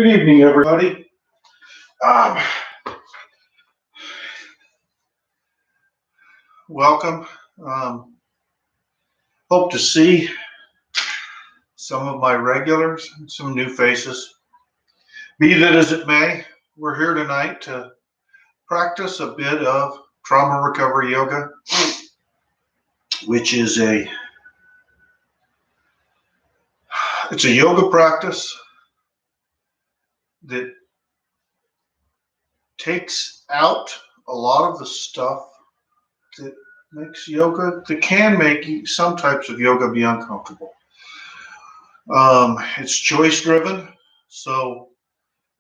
Good evening, everybody. Um, Welcome. Hope to see some of my regulars and some new faces. Be that as it may, we're here tonight to practice a bit of trauma recovery yoga, which is it's a yoga practice that takes out a lot of the stuff that makes yoga, that can make some types of yoga be uncomfortable. It's choice driven. So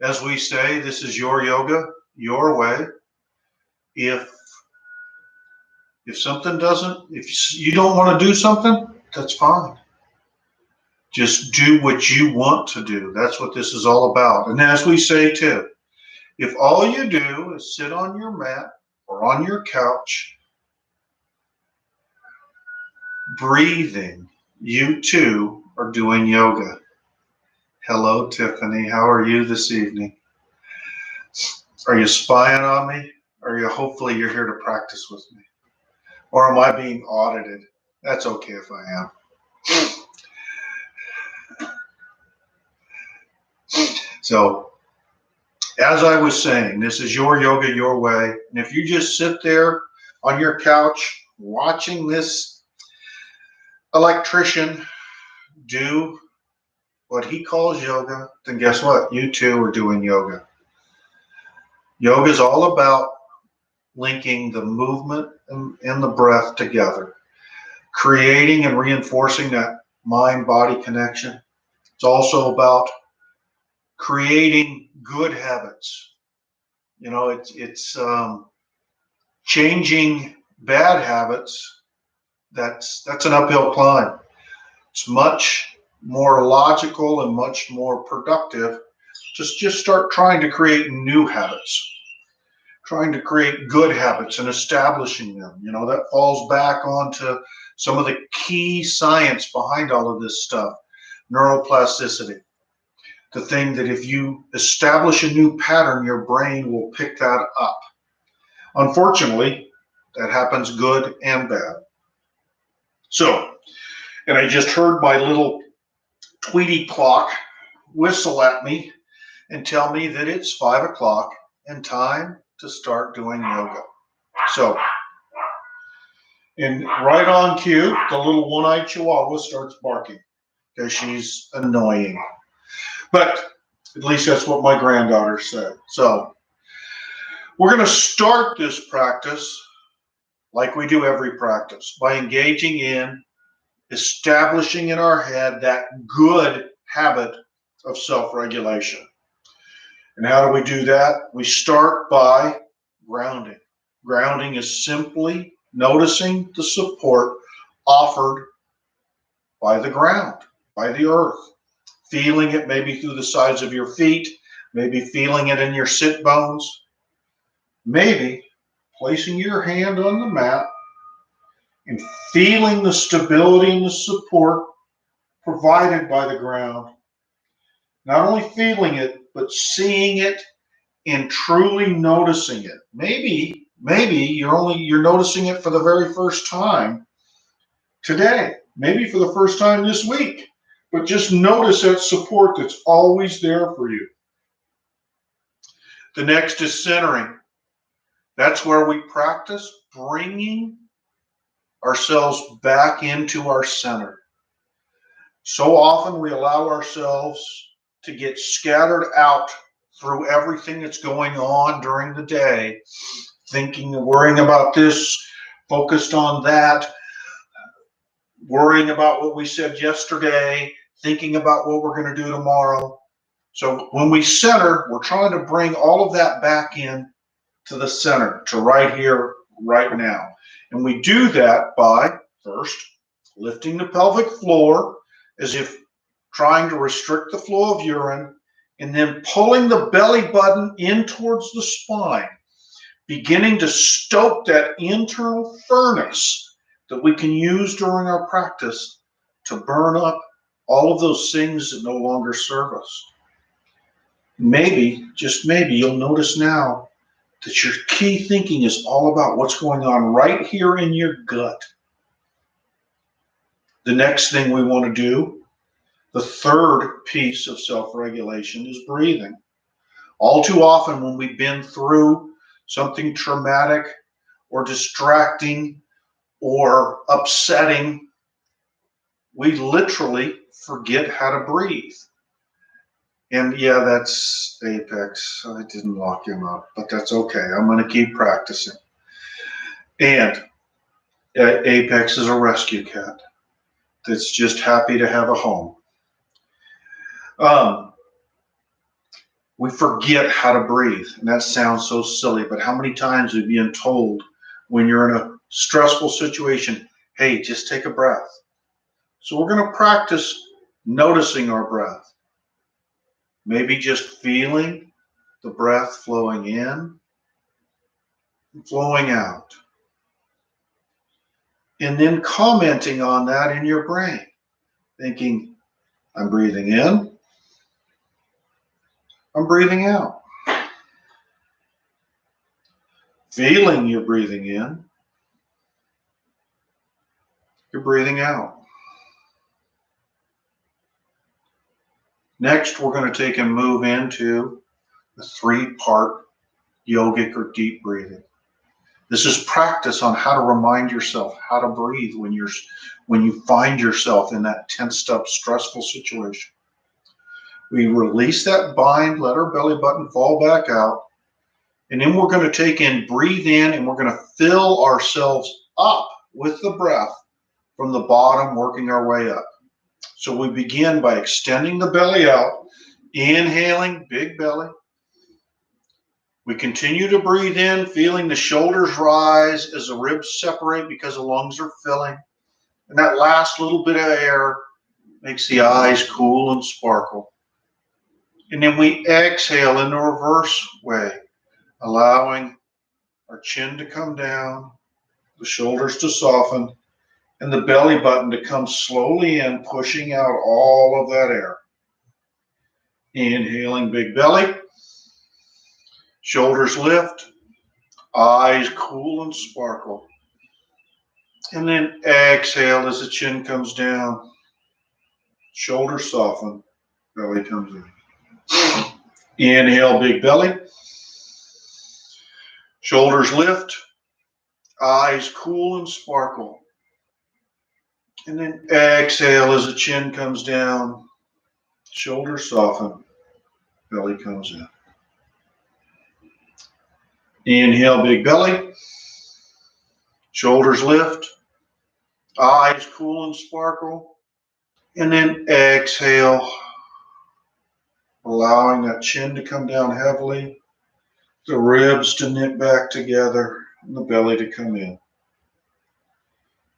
as we say, this is your yoga, your way. If something doesn't, if you don't want to do something, that's fine. Just do what you want to do. That's what this is all about. And as we say too, if all you do is sit on your mat or on your couch, breathing, you too are doing yoga. Hello, Tiffany. How are you this evening? Are you spying on me? Or hopefully you're here to practice with me? Or am I being audited? That's okay if I am. So, as I was saying, this is your yoga, your way. And if you just sit there on your couch watching this electrician do what he calls yoga, then guess what? You too are doing yoga. Yoga is all about linking the movement and the breath together, creating and reinforcing that mind-body connection. It's also about creating good habits. You know, it's changing bad habits. That's an uphill climb. It's much more logical and much more productive. Just start trying to create new habits, trying to create good habits and establishing them. You know, that falls back onto some of the key science behind all of this stuff. Neuroplasticity. The thing that if you establish a new pattern, your brain will pick that up. Unfortunately, that happens good and bad. So, and I just heard my little Tweety clock whistle at me and tell me that it's 5 o'clock and time to start doing yoga. So, and right on cue, the little one-eyed chihuahua starts barking because she's annoying. But at least that's what my granddaughter said. So we're going to start this practice like we do every practice by engaging in establishing in our head that good habit of self-regulation. And how do we do that? We start by grounding. Grounding is simply noticing the support offered by the ground, by the earth. Feeling it maybe through the sides of your feet, maybe feeling it in your sit bones, maybe placing your hand on the mat and feeling the stability and the support provided by the ground. Not only feeling it, but seeing it and truly noticing it. Maybe you're noticing it for the very first time today, maybe for the first time this week. But just notice that support that's always there for you. The next is centering. That's where we practice bringing ourselves back into our center. So often we allow ourselves to get scattered out through everything that's going on during the day, thinking and worrying about this, focused on that, worrying about what we said yesterday, thinking about what we're going to do tomorrow. So when we center, we're trying to bring all of that back in to the center, to right here, right now. And we do that by first lifting the pelvic floor as if trying to restrict the flow of urine, and then pulling the belly button in towards the spine, beginning to stoke that internal furnace that we can use during our practice to burn up all of those things that no longer serve us. Maybe, just maybe, you'll notice now that your key thinking is all about what's going on right here in your gut. The next thing we want to do, the third piece of self-regulation, is breathing. All too often when we've been through something traumatic or distracting or upsetting, we literally forget how to breathe. And yeah, that's Apex. I didn't lock him up, but that's okay. I'm going to keep practicing. And Apex is a rescue cat that's just happy to have a home. We forget how to breathe, and that sounds so silly, but how many times have you been told when you're in a stressful situation, hey, just take a breath? So we're going to practice noticing our breath. Maybe just feeling the breath flowing in and flowing out. And then commenting on that in your brain, thinking, I'm breathing in, I'm breathing out. Feeling you're breathing in, you're breathing out. Next, we're going to take and move into the 3-part yogic or deep breathing. This is practice on how to remind yourself how to breathe when you find yourself in that tensed up, stressful situation. We release that bind, let our belly button fall back out, and then we're going to take and breathe in, and we're going to fill ourselves up with the breath from the bottom, working our way up. So we begin by extending the belly out, inhaling, big belly. We continue to breathe in, feeling the shoulders rise as the ribs separate because the lungs are filling. And that last little bit of air makes the eyes cool and sparkle. And then we exhale in the reverse way, allowing our chin to come down, the shoulders to soften, and the belly button to come slowly in, pushing out all of that air. Inhaling, big belly. Shoulders lift. Eyes cool and sparkle. And then exhale as the chin comes down. Shoulders soften. Belly comes in. Inhale, big belly. Shoulders lift. Eyes cool and sparkle. And then exhale as the chin comes down. Shoulders soften. Belly comes in. Inhale, big belly. Shoulders lift. Eyes cool and sparkle. And then exhale, allowing that chin to come down heavily, the ribs to knit back together, and the belly to come in.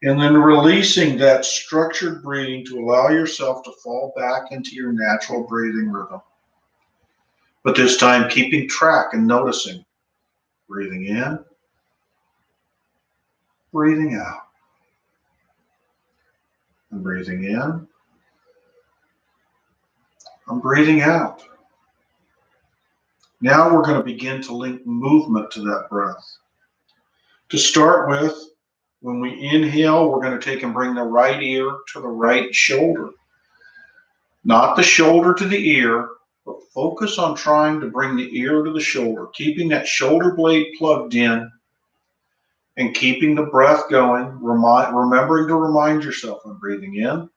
And then releasing that structured breathing to allow yourself to fall back into your natural breathing rhythm. But this time keeping track and noticing. Breathing in, breathing out. I'm breathing in, I'm breathing out. Now we're going to begin to link movement to that breath. To start with, when we inhale, we're going to take and bring the right ear to the right shoulder. Not the shoulder to the ear, but focus on trying to bring the ear to the shoulder, keeping that shoulder blade plugged in and keeping the breath going, remembering to remind yourself, I'm breathing in,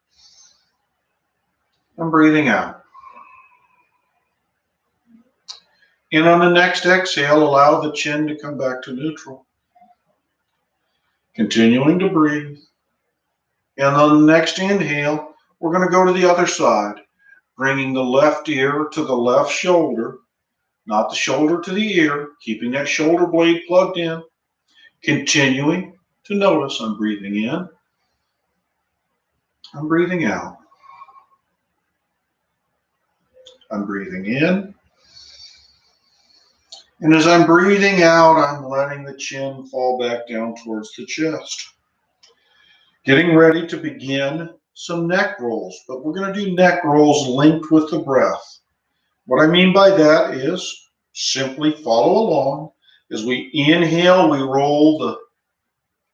I'm breathing out. And on the next exhale, allow the chin to come back to neutral. Continuing to breathe. And on the next inhale, we're going to go to the other side, bringing the left ear to the left shoulder, not the shoulder to the ear, keeping that shoulder blade plugged in. Continuing to notice I'm breathing in, I'm breathing out. I'm breathing in. And as I'm breathing out, I'm letting the chin fall back down towards the chest. Getting ready to begin some neck rolls, but we're going to do neck rolls linked with the breath. What I mean by that is simply follow along. As we inhale, we roll the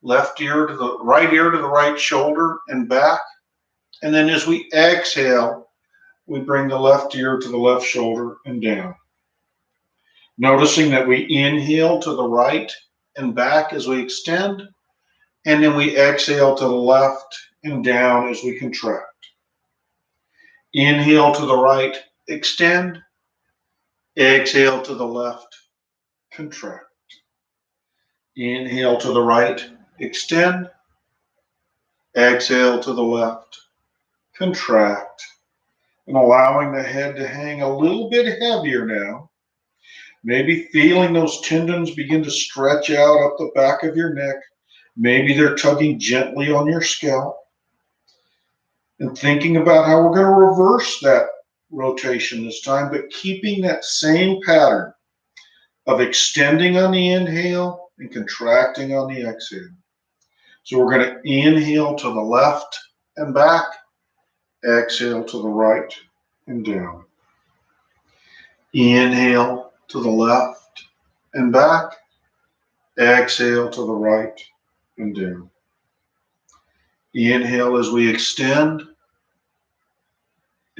left ear to the right shoulder and back. And then as we exhale, we bring the left ear to the left shoulder and down. Noticing that we inhale to the right and back as we extend, and then we exhale to the left and down as we contract. Inhale to the right, extend. Exhale to the left, contract. Inhale to the right, extend. Exhale to the left, contract. And allowing the head to hang a little bit heavier now. Maybe feeling those tendons begin to stretch out up the back of your neck. Maybe they're tugging gently on your scalp. And thinking about how we're going to reverse that rotation this time, but keeping that same pattern of extending on the inhale and contracting on the exhale. So we're going to inhale to the left and back, exhale to the right and down. Inhale to the left and back, exhale to the right and down. Inhale as we extend,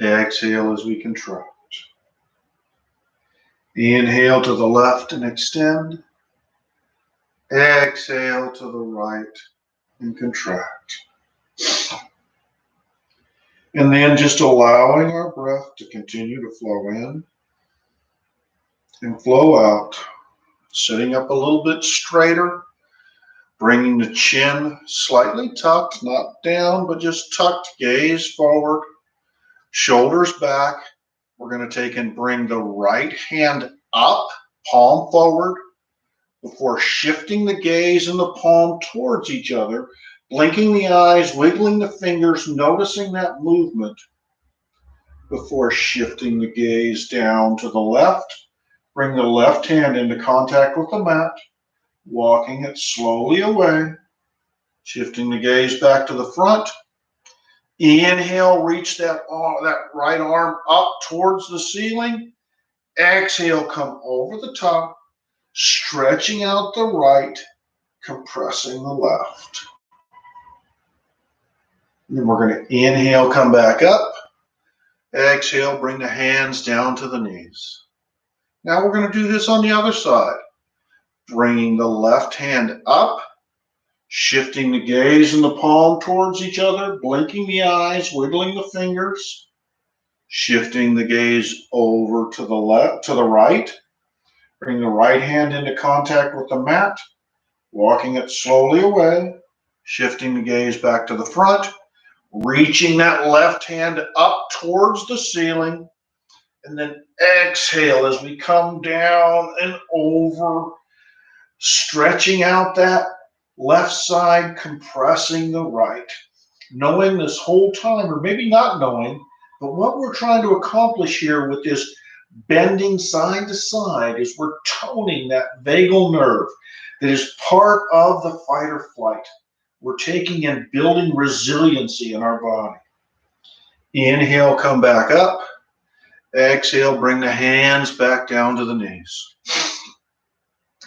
exhale as we contract. Inhale to the left and extend, exhale to the right and contract. And then just allowing our breath to continue to flow in and flow out, sitting up a little bit straighter, bringing the chin slightly tucked, not down, but just tucked, gaze forward, shoulders back. We're going to take and bring the right hand up, palm forward, before shifting the gaze and the palm towards each other, blinking the eyes, wiggling the fingers, noticing that movement before shifting the gaze down to the left. Bring the left hand into contact with the mat, walking it slowly away, shifting the gaze back to the front. Inhale, reach that right arm up towards the ceiling. Exhale, come over the top, stretching out the right, compressing the left. And then we're going to inhale, come back up. Exhale, bring the hands down to the knees. Now we're going to do this on the other side. Bringing the left hand up, shifting the gaze and the palm towards each other, blinking the eyes, wiggling the fingers, shifting the gaze over to the left, to the right. Bring the right hand into contact with the mat, walking it slowly away, shifting the gaze back to the front, reaching that left hand up towards the ceiling, and then exhale as we come down and over, stretching out that left side, compressing the right. Knowing this whole time, or maybe not knowing, but what we're trying to accomplish here with this bending side to side is we're toning that vagal nerve that is part of the fight or flight. We're taking and building resiliency in our body. Inhale, come back up. Exhale, bring the hands back down to the knees.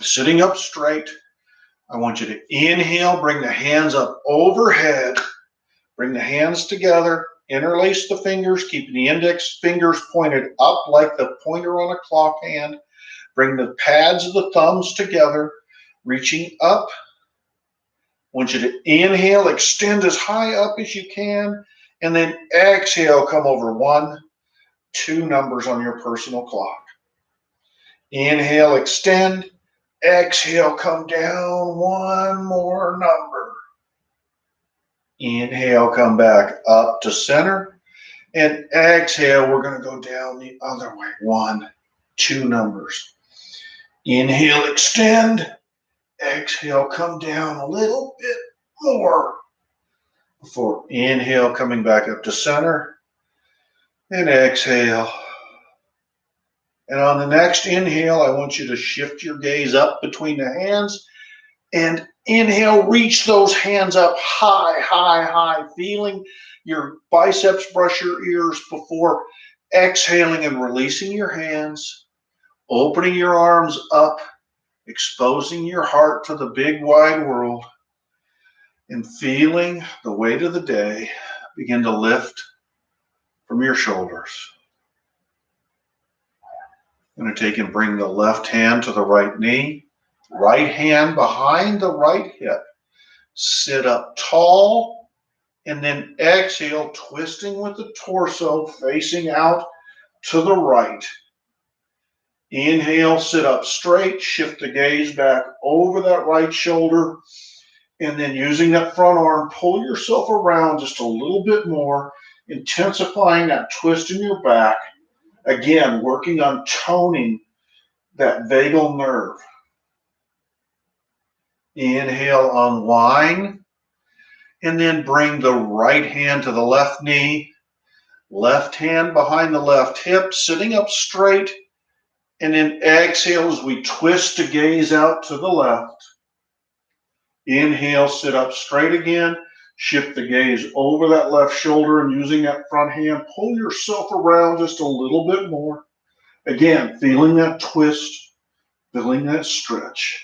Sitting up straight, I want you to inhale, bring the hands up overhead. Bring the hands together, interlace the fingers, keeping the index fingers pointed up like the pointer on a clock hand. Bring the pads of the thumbs together, reaching up. I want you to inhale, extend as high up as you can, and then exhale, come over 1, 2 numbers on your personal clock. Inhale, extend. Exhale, come down 1 more number. Inhale, come back up to center. And exhale, we're going to go down the other way. 1, 2 numbers. Inhale, extend. Exhale, come down a little bit more. Before inhale, coming back up to center. And exhale. And on the next inhale, I want you to shift your gaze up between the hands. And inhale, reach those hands up high, high, high, feeling your biceps brush your ears before exhaling and releasing your hands, opening your arms up, exposing your heart to the big wide world, and feeling the weight of the day begin to lift from your shoulders. I'm going to take and bring the left hand to the right knee, right hand behind the right hip. Sit up tall, and then exhale, twisting with the torso, facing out to the right. Inhale, sit up straight, shift the gaze back over that right shoulder, and then using that front arm, pull yourself around just a little bit more, intensifying that twist in your back. Again, working on toning that vagal nerve. Inhale, unwind, and then bring the right hand to the left knee, left hand behind the left hip, sitting up straight, and then exhale as we twist the gaze out to the left. Inhale, sit up straight again, shift the gaze over that left shoulder, and using that front hand, pull yourself around just a little bit more. Again, feeling that twist, feeling that stretch.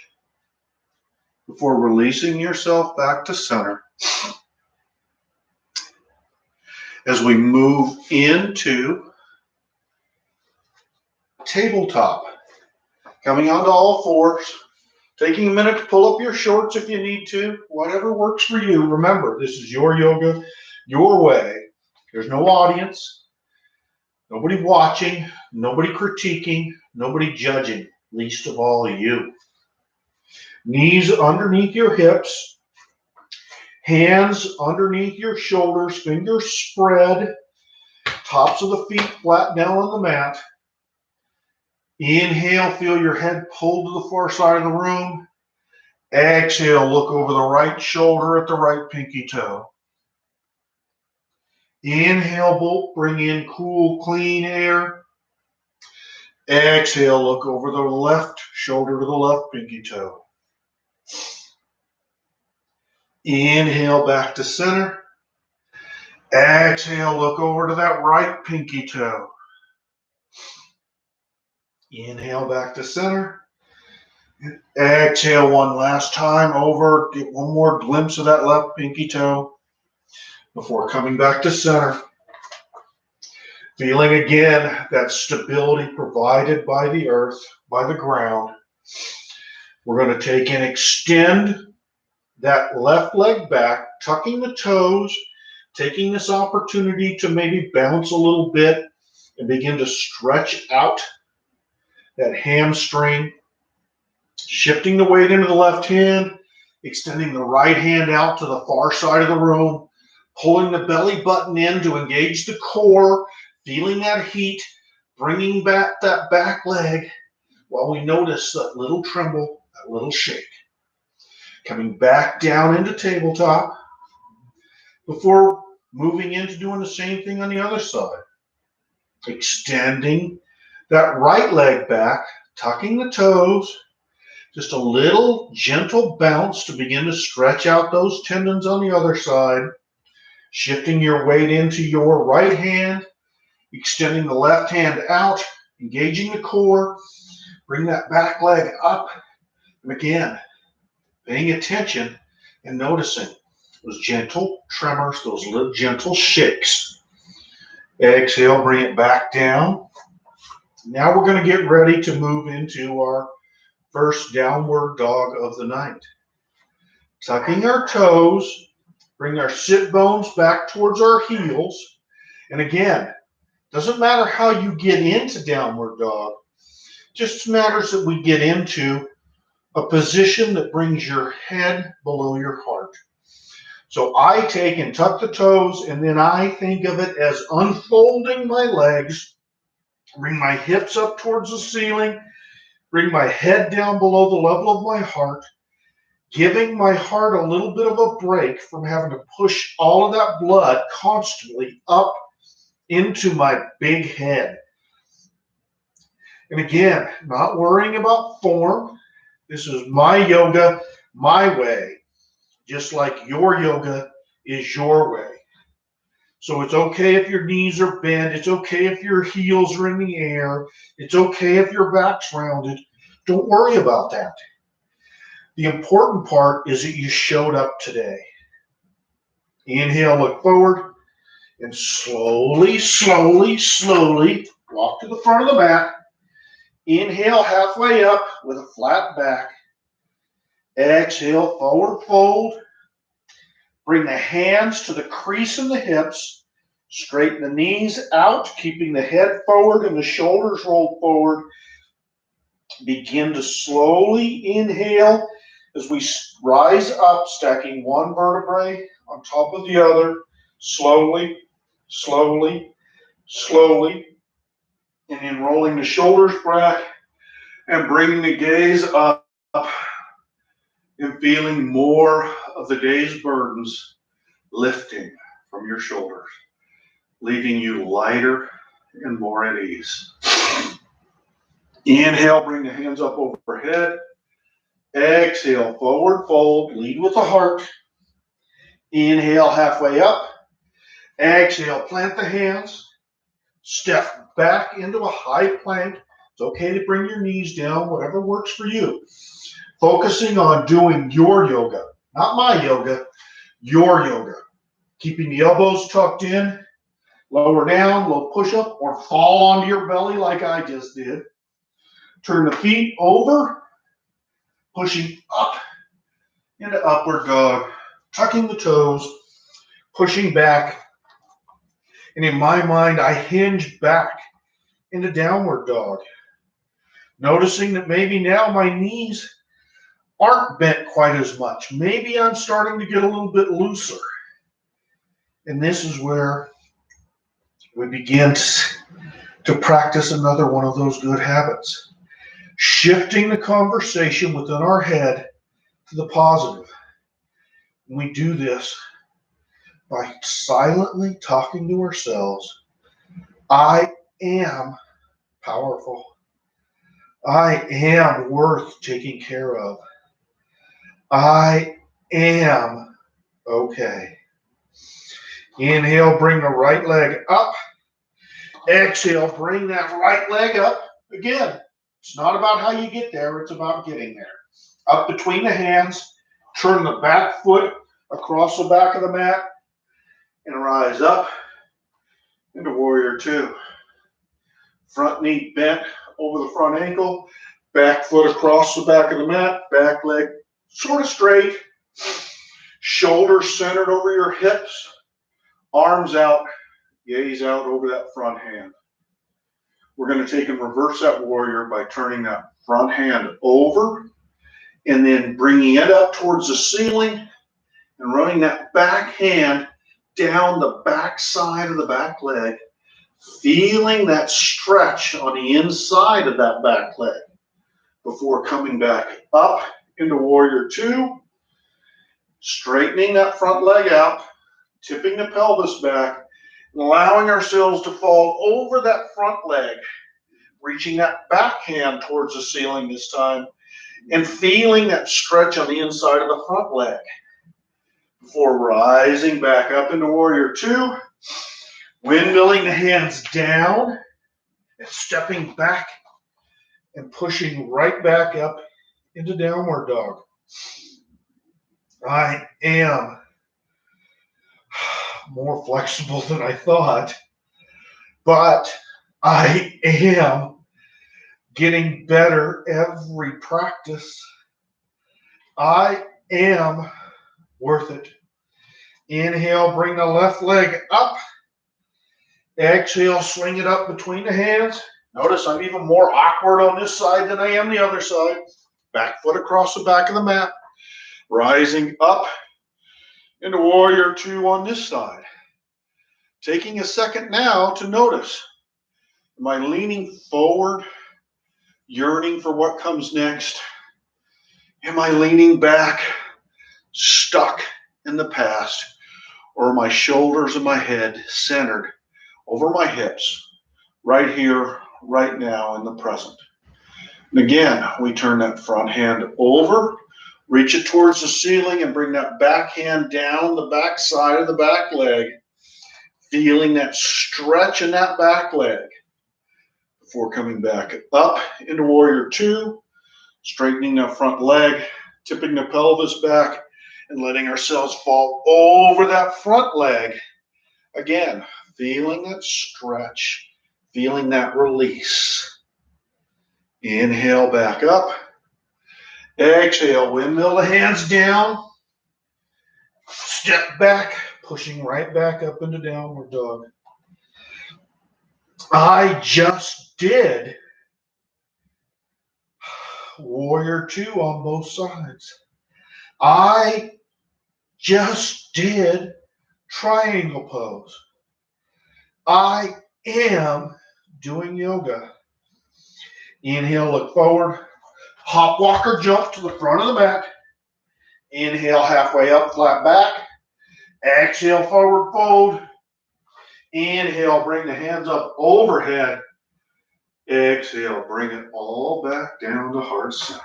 Before releasing yourself back to center, as we move into tabletop, coming onto all fours, taking a minute to pull up your shorts if you need to, whatever works for you. Remember, this is your yoga, your way. There's no audience, nobody watching, nobody critiquing, nobody judging, least of all you. Knees underneath your hips, hands underneath your shoulders, fingers spread, tops of the feet flat down on the mat. Inhale, feel your head pulled to the far side of the room. Exhale, look over the right shoulder at the right pinky toe. Inhale, bolt, bring in cool, clean air. Exhale, look over the left shoulder to the left pinky toe. Inhale, back to center. Exhale, look over to that right pinky toe. Inhale, back to center. Exhale one last time over. Get one more glimpse of that left pinky toe before coming back to center. Feeling again that stability provided by the earth, by the ground. We're going to take and extend that left leg back, tucking the toes, taking this opportunity to maybe bounce a little bit and begin to stretch out that hamstring, shifting the weight into the left hand, extending the right hand out to the far side of the room, pulling the belly button in to engage the core, feeling that heat, bringing back that back leg while we notice that little tremble, that little shake. Coming back down into tabletop before moving into doing the same thing on the other side. Extending that right leg back, tucking the toes, just a little gentle bounce to begin to stretch out those tendons on the other side. Shifting your weight into your right hand, extending the left hand out, engaging the core, bring that back leg up, and again, paying attention and noticing those gentle tremors, those little gentle shakes. Exhale, bring it back down. Now we're going to get ready to move into our first downward dog of the night. Tucking our toes, bring our sit bones back towards our heels. And again, doesn't matter how you get into downward dog, just matters that we get into a position that brings your head below your heart. So I take and tuck the toes, and then I think of it as unfolding my legs, bring my hips up towards the ceiling, bring my head down below the level of my heart, giving my heart a little bit of a break from having to push all of that blood constantly up into my big head. And again, not worrying about form. This is my yoga, my way, just like your yoga is your way. So it's okay if your knees are bent. It's okay if your heels are in the air. It's okay if your back's rounded. Don't worry about that. The important part is that you showed up today. Inhale, look forward, and slowly, slowly, slowly walk to the front of the mat. Inhale halfway up with a flat back. Exhale, forward fold. Bring the hands to the crease in the hips. Straighten the knees out, keeping the head forward and the shoulders rolled forward. Begin to slowly inhale as we rise up, stacking one vertebrae on top of the other. Slowly, slowly, slowly. And then rolling the shoulders back and bringing the gaze up and feeling more of the day's burdens lifting from your shoulders, leaving you lighter and more at ease. Inhale, bring the hands up overhead. Exhale, forward fold, lead with the heart. Inhale, halfway up. Exhale, plant the hands. Step back into a high plank. It's okay to bring your knees down, whatever works for you. Focusing on doing your yoga, not my yoga, your yoga. Keeping the elbows tucked in, lower down, low push-up, or fall onto your belly like I just did. Turn the feet over, pushing up into upward dog, tucking the toes, pushing back. And in my mind, I hinge back into downward dog. Noticing that maybe now my knees aren't bent quite as much. Maybe I'm starting to get a little bit looser. And this is where we begin to practice another one of those good habits. Shifting the conversation within our head to the positive. And we do this by silently talking to ourselves. I am powerful. I am worth taking care of. I am okay. Inhale, bring the right leg up. Exhale, bring that right leg up. Again, it's not about how you get there, it's about getting there. Up between the hands, turn the back foot across the back of the mat, and rise up into warrior two. Front knee bent over the front ankle, back foot across the back of the mat, back leg sort of straight, shoulders centered over your hips, arms out, gaze out over that front hand. We're going to take and reverse that warrior by turning that front hand over and then bringing it up towards the ceiling and running that back hand down the back side of the back leg, feeling that stretch on the inside of that back leg before coming back up into warrior two, straightening that front leg out, tipping the pelvis back, and allowing ourselves to fall over that front leg, reaching that back hand towards the ceiling this time, and feeling that stretch on the inside of the front leg before rising back up into warrior two, windmilling the hands down and stepping back and pushing right back up into downward dog. I am more flexible than I thought, but I am getting better every practice. I am worth it. Inhale, bring the left leg up. Exhale, swing it up between the hands. Notice I'm even more awkward on this side than I am the other side. Back foot across the back of the mat. Rising up into warrior two on this side. Taking a second now to notice. Am I leaning forward, yearning for what comes next? Am I leaning back, stuck in the past? Or are my shoulders and my head centered over my hips, right here, right now in the present? And again, we turn that front hand over, reach it towards the ceiling, and bring that back hand down the back side of the back leg, feeling that stretch in that back leg before coming back up into warrior two, straightening that front leg, tipping the pelvis back, and letting ourselves fall over that front leg. Again, feeling that stretch, feeling that release. Inhale back up. Exhale, windmill the hands down. Step back, pushing right back up into downward dog. I just did warrior two on both sides. I just did triangle pose. I am doing yoga. Inhale, look forward. Hop, walk, or jump to the front of the mat. Inhale, halfway up, flat back. Exhale, forward fold. Inhale, bring the hands up overhead. Exhale, bring it all back down to heart center.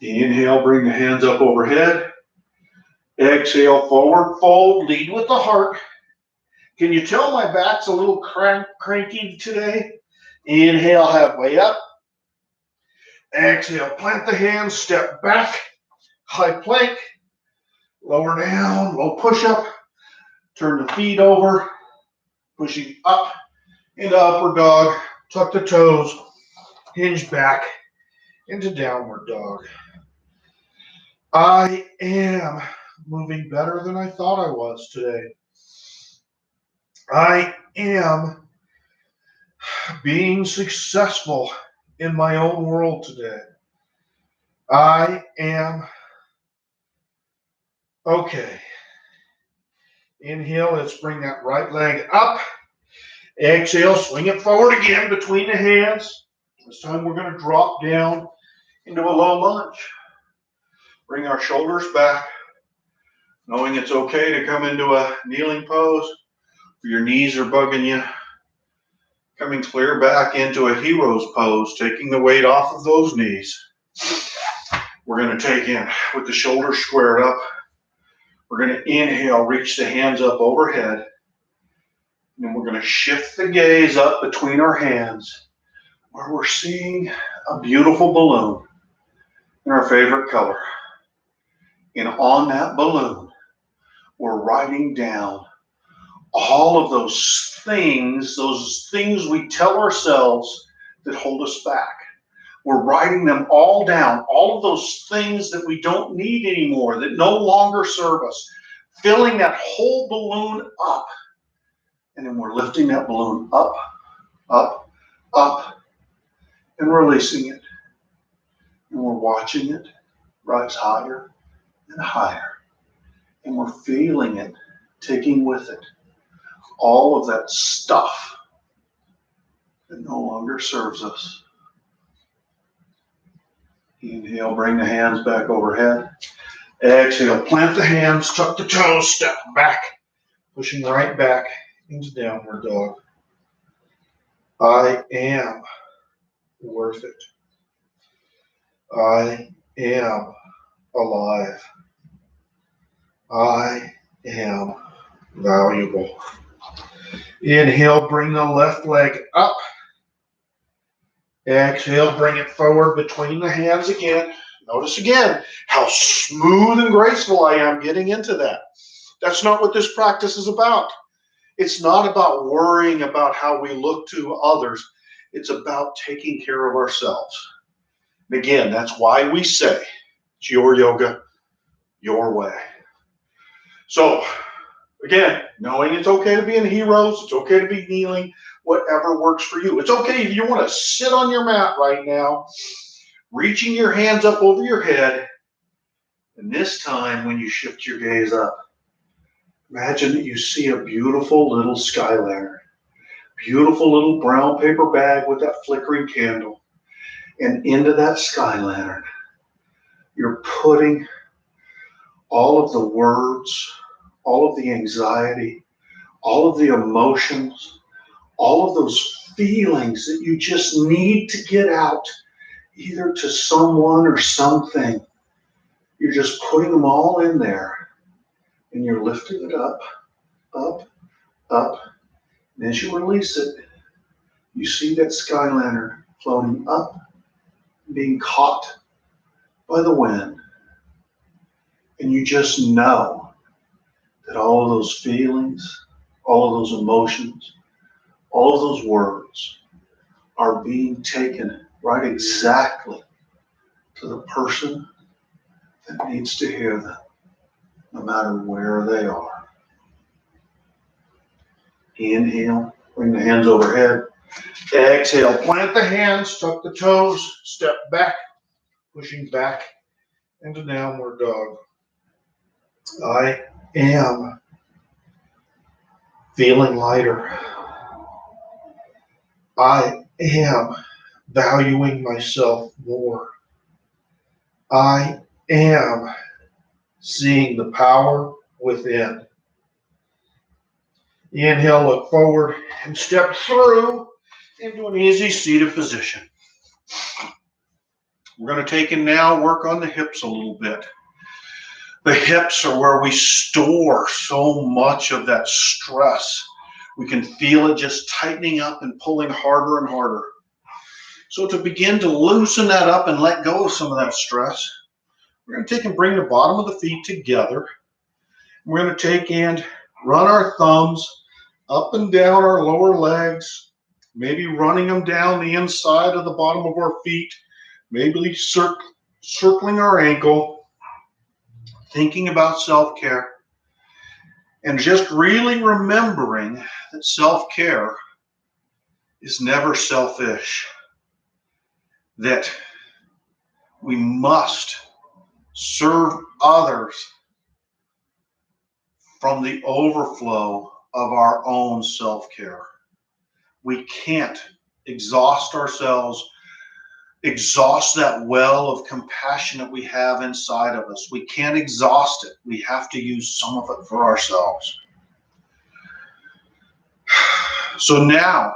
Inhale, bring the hands up overhead. Exhale, forward fold, lead with the heart. Can you tell my back's a little cranky today? Inhale, halfway up. Exhale, plant the hands, step back, high plank, lower down, low push-up, turn the feet over, pushing up into upward dog, tuck the toes, hinge back into downward dog. I am moving better than I thought I was today. I am being successful in my own world today. I am okay. Inhale, let's bring that right leg up. Exhale, swing it forward again between the hands. This time we're going to drop down into a low lunge. Bring our shoulders back, knowing it's okay to come into a kneeling pose. If your knees are bugging you, coming clear back into a hero's pose, taking the weight off of those knees. We're going to take in with the shoulders squared up. We're going to inhale, reach the hands up overhead. And then we're going to shift the gaze up between our hands where we're seeing a beautiful balloon in our favorite color. And on that balloon, we're writing down all of those things we tell ourselves that hold us back. We're writing them all down, all of those things that we don't need anymore, that no longer serve us, filling that whole balloon up. And then we're lifting that balloon up, up, up, and releasing it. And we're watching it rise higher and higher. And we're feeling it, taking with it all of that stuff that no longer serves us. Inhale, bring the hands back overhead. Exhale, plant the hands, tuck the toes, step back, pushing right back into downward dog. I am worth it. I am alive. I am valuable. Inhale, bring the left leg up. Exhale, bring it forward between the hands again. Notice again how smooth and graceful I am getting into that. That's not what this practice is about. It's not about worrying about how we look to others. It's about taking care of ourselves. And again, that's why we say it's your yoga, your way. So, again, knowing it's okay to be in heroes, it's okay to be kneeling, whatever works for you. It's okay if you want to sit on your mat right now, reaching your hands up over your head. And this time, when you shift your gaze up, imagine that you see a beautiful little sky lantern, beautiful little brown paper bag with that flickering candle. And into that sky lantern, you're putting all of the words, all of the anxiety, all of the emotions, all of those feelings that you just need to get out, either to someone or something. You're just putting them all in there. and you're lifting it up, up, up. And as you release it, you see that sky lantern floating up, being caught by the wind. And you just know that all of those feelings, all of those emotions, all of those words are being taken right exactly to the person that needs to hear them, no matter where they are. Inhale, bring the hands overhead. Exhale, plant the hands, tuck the toes, step back, pushing back into downward dog. I am feeling lighter. I am valuing myself more. I am seeing the power within. Inhale, look forward, and step through into an easy seated position. We're going to take and now work on the hips a little bit. The hips are where we store so much of that stress. We can feel it just tightening up and pulling harder and harder. So to begin to loosen that up and let go of some of that stress, we're going to take and bring the bottom of the feet together. We're going to take and run our thumbs up and down our lower legs, maybe running them down the inside of the bottom of our feet, maybe circling our ankle, thinking about self-care, and just really remembering that self-care is never selfish, that we must serve others from the overflow of our own self-care. We can't exhaust ourselves, exhaust that well of compassion that we have inside of us. We can't exhaust it. We have to use some of it for ourselves. So now,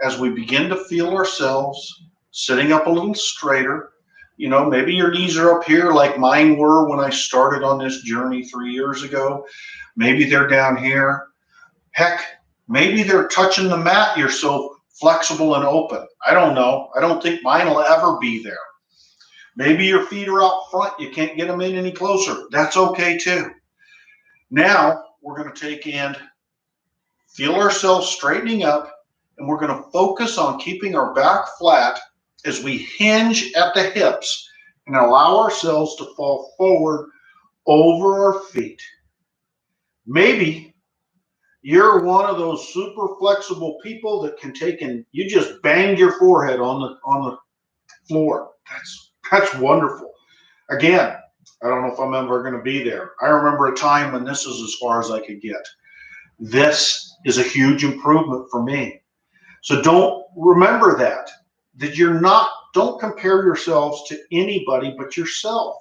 as we begin to feel ourselves sitting up a little straighter, you know, maybe your knees are up here like mine were when I started on this journey 3 years ago. Maybe they're down here. Heck, maybe they're touching the mat. You're so flexible and open. I don't know. I don't think mine will ever be there. Maybe your feet are out front. You can't get them in any closer. That's okay too. Now we're going to take and feel ourselves straightening up, and we're going to focus on keeping our back flat as we hinge at the hips and allow ourselves to fall forward over our feet. Maybe you're one of those super flexible people that can take and you just bang your forehead on the floor. That's wonderful. Again, I don't know if I'm ever going to be there. I remember a time when this is as far as I could get. This is a huge improvement for me. So don't remember that don't compare yourselves to anybody but yourself.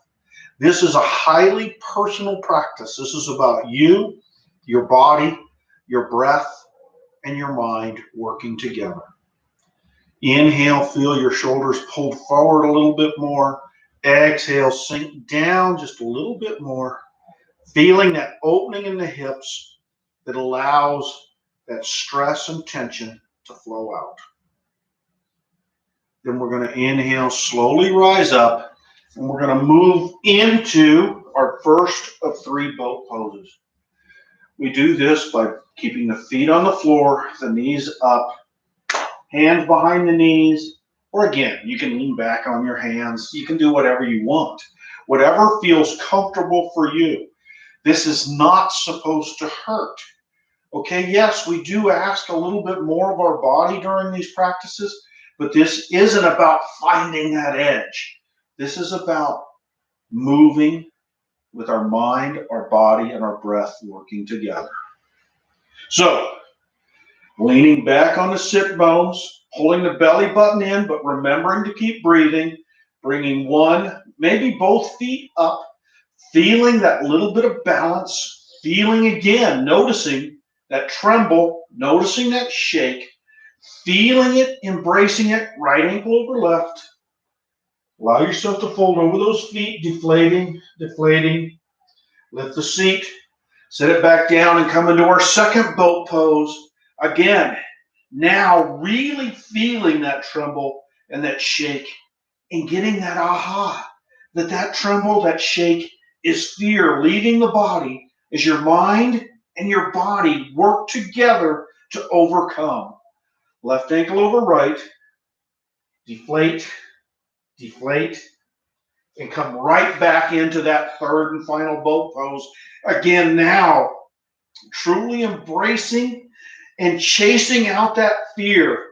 This is a highly personal practice. This is about you, your body, your breath, and your mind working together. Inhale, feel your shoulders pulled forward a little bit more. Exhale, sink down just a little bit more, feeling that opening in the hips that allows that stress and tension to flow out. Then we're going to inhale, slowly rise up, and we're going to move into our first of 3 boat poses. We do this by keeping the feet on the floor, the knees up, hands behind the knees, or again, you can lean back on your hands. You can do whatever you want, whatever feels comfortable for you. This is not supposed to hurt. Okay, yes, we do ask a little bit more of our body during these practices, but this isn't about finding that edge. This is about moving with our mind, our body, and our breath working together. So, leaning back on the sit bones, pulling the belly button in, but remembering to keep breathing, bringing one, maybe both feet up, feeling that little bit of balance, feeling again, noticing that tremble, noticing that shake, feeling it, embracing it, right ankle over left. Allow yourself to fold over those feet, deflating. Lift the seat, Set it back down and come into our second boat pose. Again, now really feeling that tremble and that shake and getting that aha, that tremble, that shake is fear leaving the body as your mind and your body work together to overcome. Left ankle over right, deflate, deflate, and come right back into that third and final boat pose. Again, now truly embracing and chasing out that fear,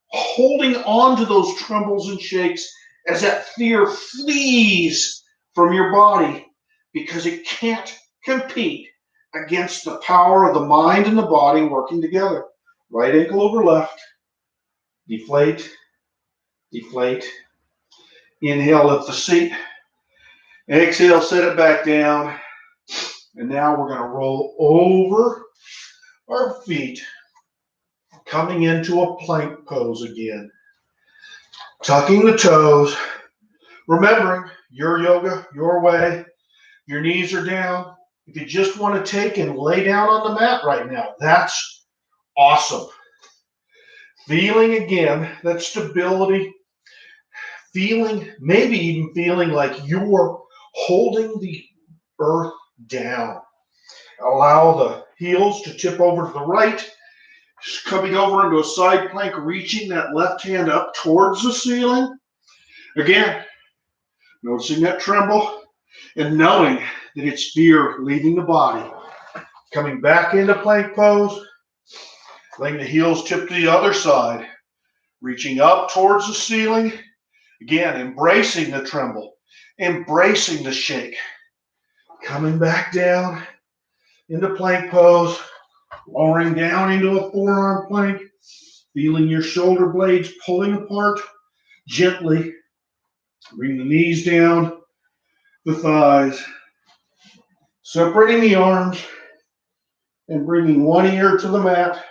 holding on to those trembles and shakes as that fear flees from your body because it can't compete against the power of the mind and the body working together. Right ankle over left, deflate, deflate. Inhale, lift the seat. Exhale, set it back down. And now we're going to roll over our feet, coming into a plank pose again. Tucking the toes. Remembering, your yoga, your way. Your knees are down. If you just want to take and lay down on the mat right now, that's awesome. Feeling again that stability. Feeling, maybe even feeling like you're holding the earth down. Allow the heels to tip over to the right, coming over into a side plank, reaching that left hand up towards the ceiling. Again, noticing that tremble and knowing that it's fear leaving the body. Coming back into plank pose, letting the heels tip to the other side, reaching up towards the ceiling. Again, embracing the tremble, embracing the shake. Coming back down into plank pose, lowering down into a forearm plank, feeling your shoulder blades pulling apart gently. Bring the knees down, the thighs, separating the arms and bringing one ear to the mat,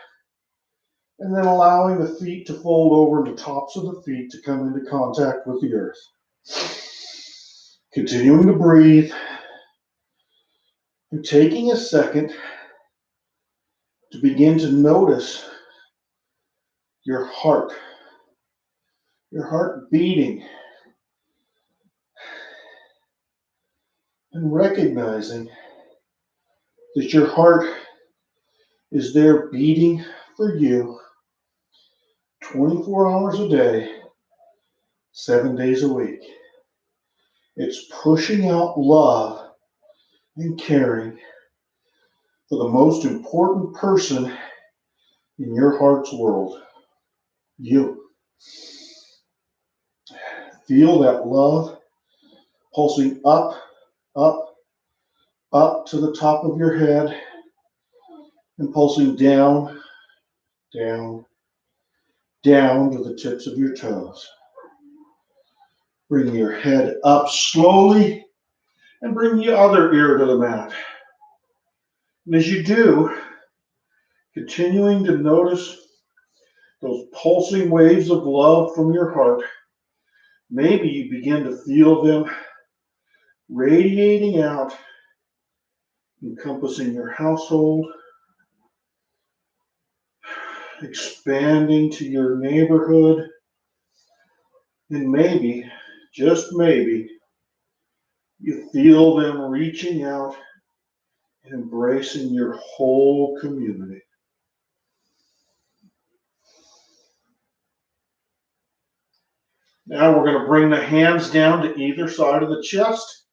and then allowing the feet to fold over and the tops of the feet to come into contact with the earth. Continuing to breathe and taking a second to begin to notice your heart beating, and recognizing that your heart is there beating for you 24 hours a day, 7 days a week. It's pushing out love and caring for the most important person in your heart's world, you. Feel that love pulsing up, up, up to the top of your head and pulsing down, down, down to the tips of your toes. Bring your head up slowly and bring the other ear to the mat. And as you do, continuing to notice those pulsing waves of love from your heart, maybe you begin to feel them radiating out, encompassing your household, expanding to your neighborhood, and maybe, just maybe, you feel them reaching out and embracing your whole community. Now we're going to bring the hands down to either side of the chest.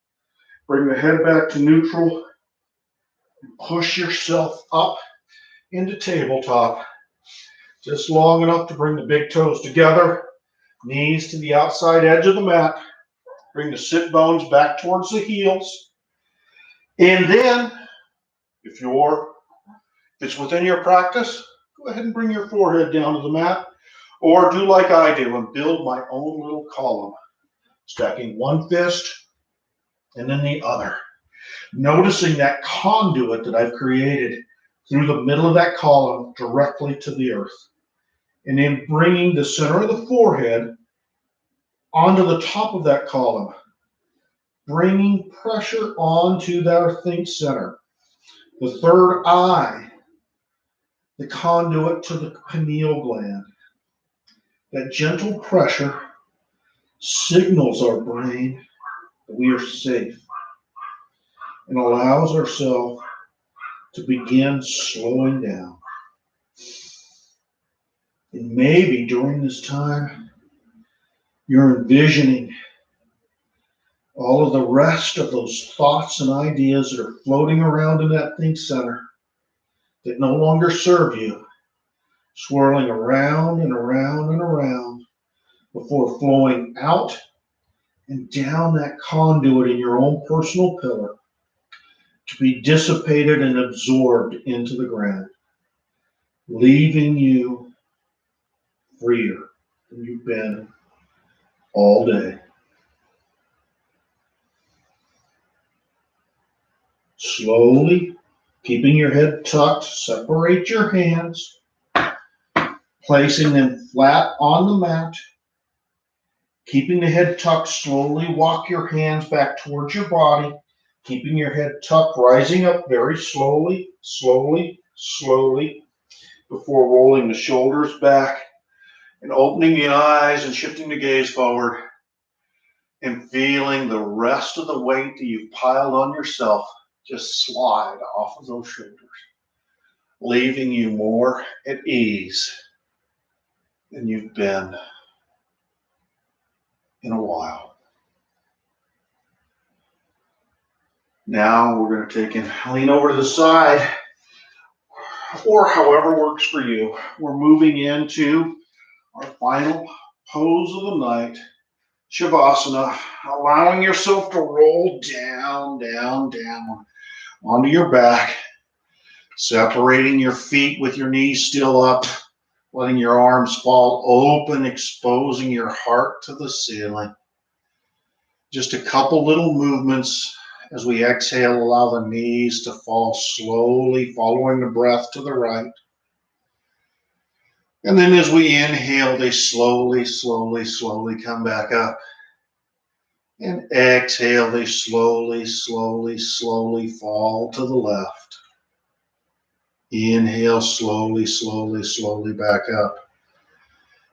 Bring the head back to neutral. And push yourself up into tabletop. Just long enough to bring the big toes together. Knees to the outside edge of the mat. Bring the sit bones back towards the heels. And then, if it's within your practice, go ahead and bring your forehead down to the mat. Or do like I do and build my own little column. Stacking one fist and then the other. Noticing that conduit that I've created through the middle of that column directly to the earth. And then bringing the center of the forehead onto the top of that column. Bringing pressure onto that earthing center. The third eye, the conduit to the pineal gland. That gentle pressure signals our brain that we are safe and allows ourselves to begin slowing down. And maybe during this time, you're envisioning all of the rest of those thoughts and ideas that are floating around in that think center that no longer serve you, swirling around and around and around before flowing out and down that conduit in your own personal pillar to be dissipated and absorbed into the ground, leaving you freer than you've been all day. Slowly, keeping your head tucked, separate your hands, placing them flat on the mat. Keeping the head tucked, slowly walk your hands back towards your body, keeping your head tucked, rising up very slowly, slowly, slowly, before rolling the shoulders back and opening the eyes and shifting the gaze forward and feeling the rest of the weight that you've piled on yourself just slide off of those shoulders, leaving you more at ease than you've been in a while. Now we're going to take and lean over to the side, or however works for you. We're moving into our final pose of the night, Shavasana, allowing yourself to roll down, down, down onto your back, separating your feet with your knees still up, letting your arms fall open, exposing your heart to the ceiling. Just a couple little movements as we exhale, allow the knees to fall slowly, following the breath to the right. And then as we inhale, they slowly, slowly, slowly come back up. And exhale, they slowly, slowly, slowly fall to the left. Inhale, slowly, slowly, slowly back up.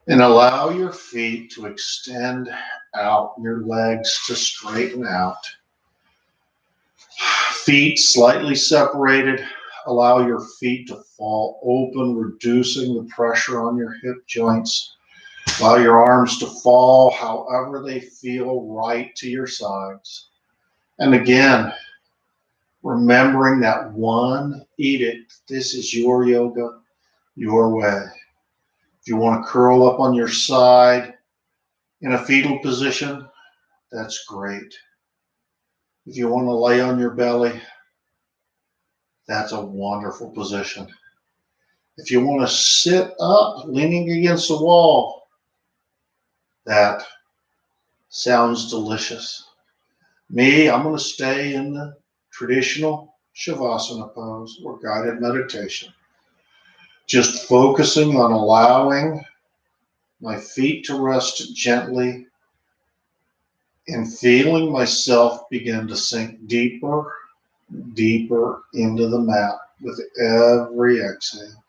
And allow your feet to extend out, your legs to straighten out. Feet slightly separated. Allow your feet to fall open, reducing the pressure on your hip joints. Allow your arms to fall however they feel right to your sides. And again, remembering that one edict, this is your yoga, your way. If you want to curl up on your side in a fetal position, that's great. If you want to lay on your belly, that's a wonderful position. If you want to sit up, leaning against the wall, that sounds delicious. Me, I'm going to stay in the traditional Shavasana pose or guided meditation. Just focusing on allowing my feet to rest gently and feeling myself begin to sink deeper, deeper into the mat with every exhale.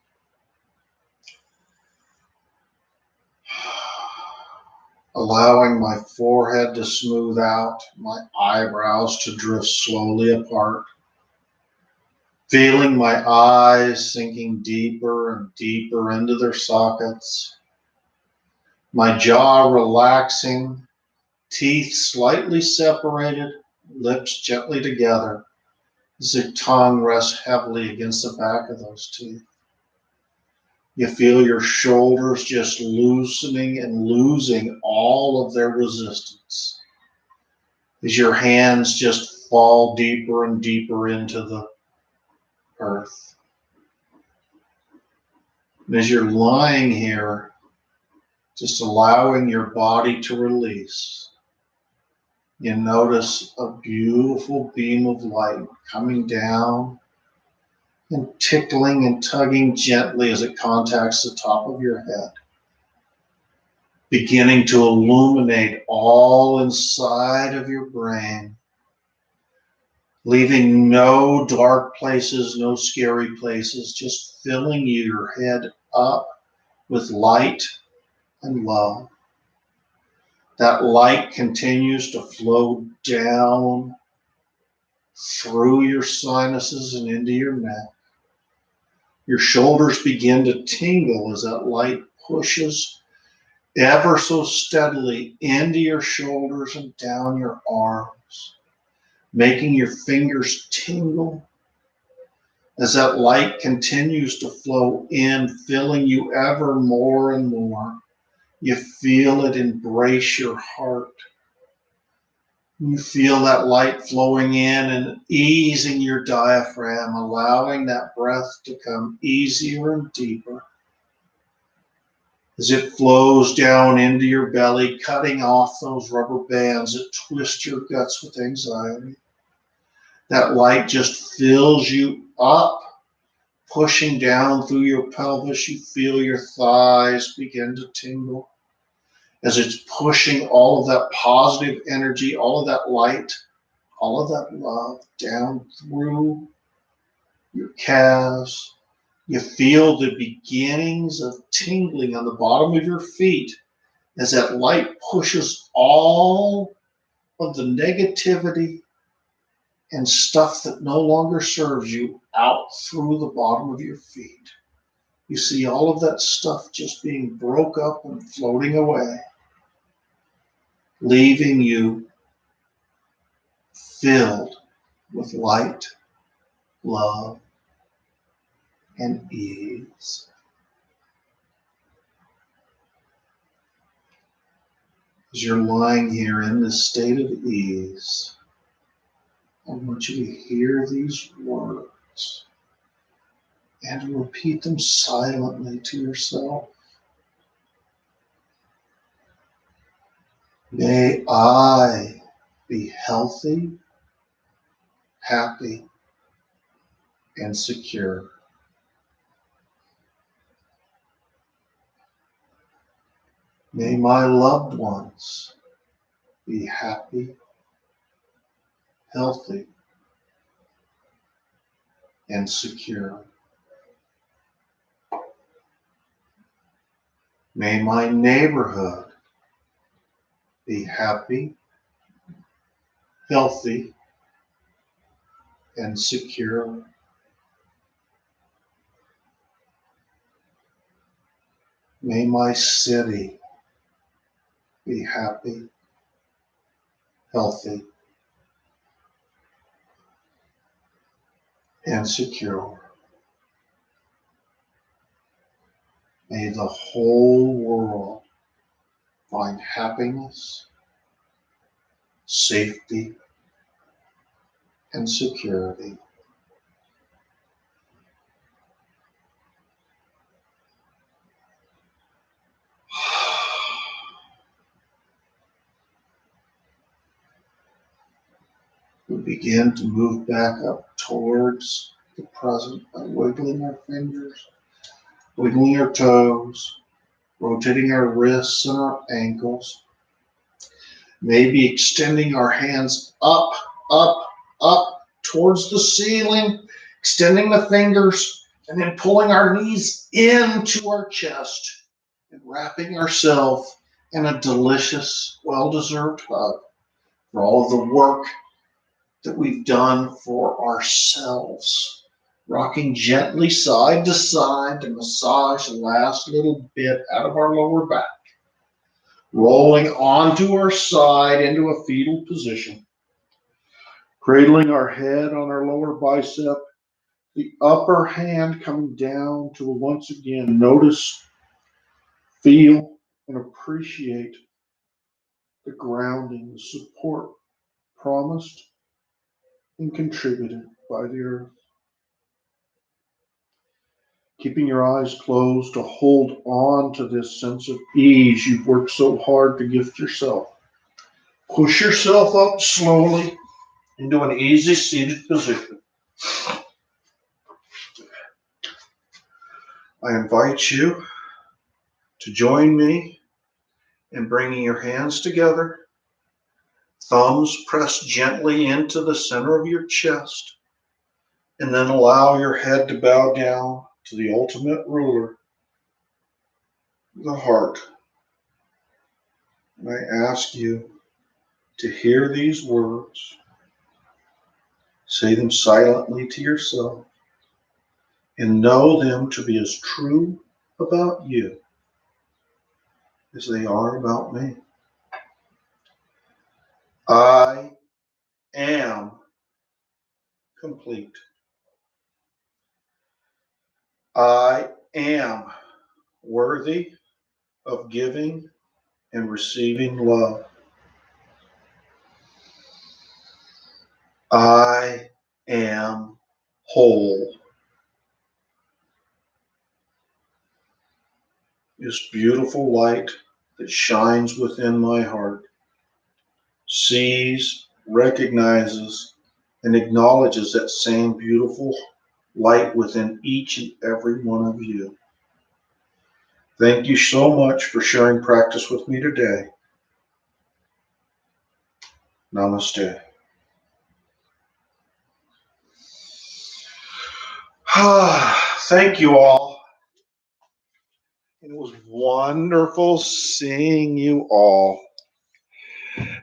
Allowing my forehead to smooth out, my eyebrows to drift slowly apart. Feeling my eyes sinking deeper and deeper into their sockets. My jaw relaxing, teeth slightly separated, lips gently together as the tongue rests heavily against the back of those teeth. You feel your shoulders just loosening and losing all of their resistance as your hands just fall deeper and deeper into the earth. And as you're lying here, just allowing your body to release, you notice a beautiful beam of light coming down and tickling and tugging gently as it contacts the top of your head, beginning to illuminate all inside of your brain, leaving no dark places, no scary places, just filling your head up with light and love. That light continues to flow down through your sinuses and into your neck. Your shoulders begin to tingle as that light pushes ever so steadily into your shoulders and down your arms, making your fingers tingle as that light continues to flow in, filling you ever more and more. You feel it embrace your heart. You feel that light flowing in and easing your diaphragm, allowing that breath to come easier and deeper. As it flows down into your belly, cutting off those rubber bands that twist your guts with anxiety. That light just fills you up, pushing down through your pelvis. You feel your thighs begin to tingle as it's pushing all of that positive energy, all of that light, all of that love down through your calves. You feel the beginnings of tingling on the bottom of your feet as that light pushes all of the negativity and stuff that no longer serves you out through the bottom of your feet. You see all of that stuff just being broke up and floating away, leaving you filled with light, love, and ease. As you're lying here in this state of ease, I want you to hear these words and repeat them silently to yourself. May I be healthy, happy, and secure. May my loved ones be happy, healthy, and secure. May my neighborhood be happy, healthy, and secure. May my city be happy, healthy, and secure. May the whole world find happiness, safety, and security. We begin to move back up towards the present by wiggling our fingers, wiggling our toes, rotating our wrists and our ankles. Maybe extending our hands up, up, up towards the ceiling, extending the fingers, and then pulling our knees into our chest and wrapping ourselves in a delicious, well-deserved hug for all of the work that we've done for ourselves. Rocking gently side to side to massage the last little bit out of our lower back. Rolling onto our side into a fetal position. Cradling our head on our lower bicep. The upper hand coming down to once again notice, feel, and appreciate the grounding, the support promised and contributed by the earth. Keeping your eyes closed to hold on to this sense of ease you've worked so hard to gift yourself. Push yourself up slowly into an easy seated position. I invite you to join me in bringing your hands together, Thumbs press gently into the center of your chest, and then allow your head to bow down to the ultimate ruler, the heart. And I ask you to hear these words, say them silently to yourself, and know them to be as true about you as they are about me. I am complete. I am worthy of giving and receiving love. I am whole. This beautiful light that shines within my heart sees, recognizes, and acknowledges that same beautiful light within each and every one of you. Thank you so much for sharing practice with me today. Namaste. Thank you all. It was wonderful seeing you all.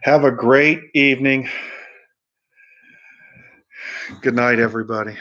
Have a great evening. Good night, everybody.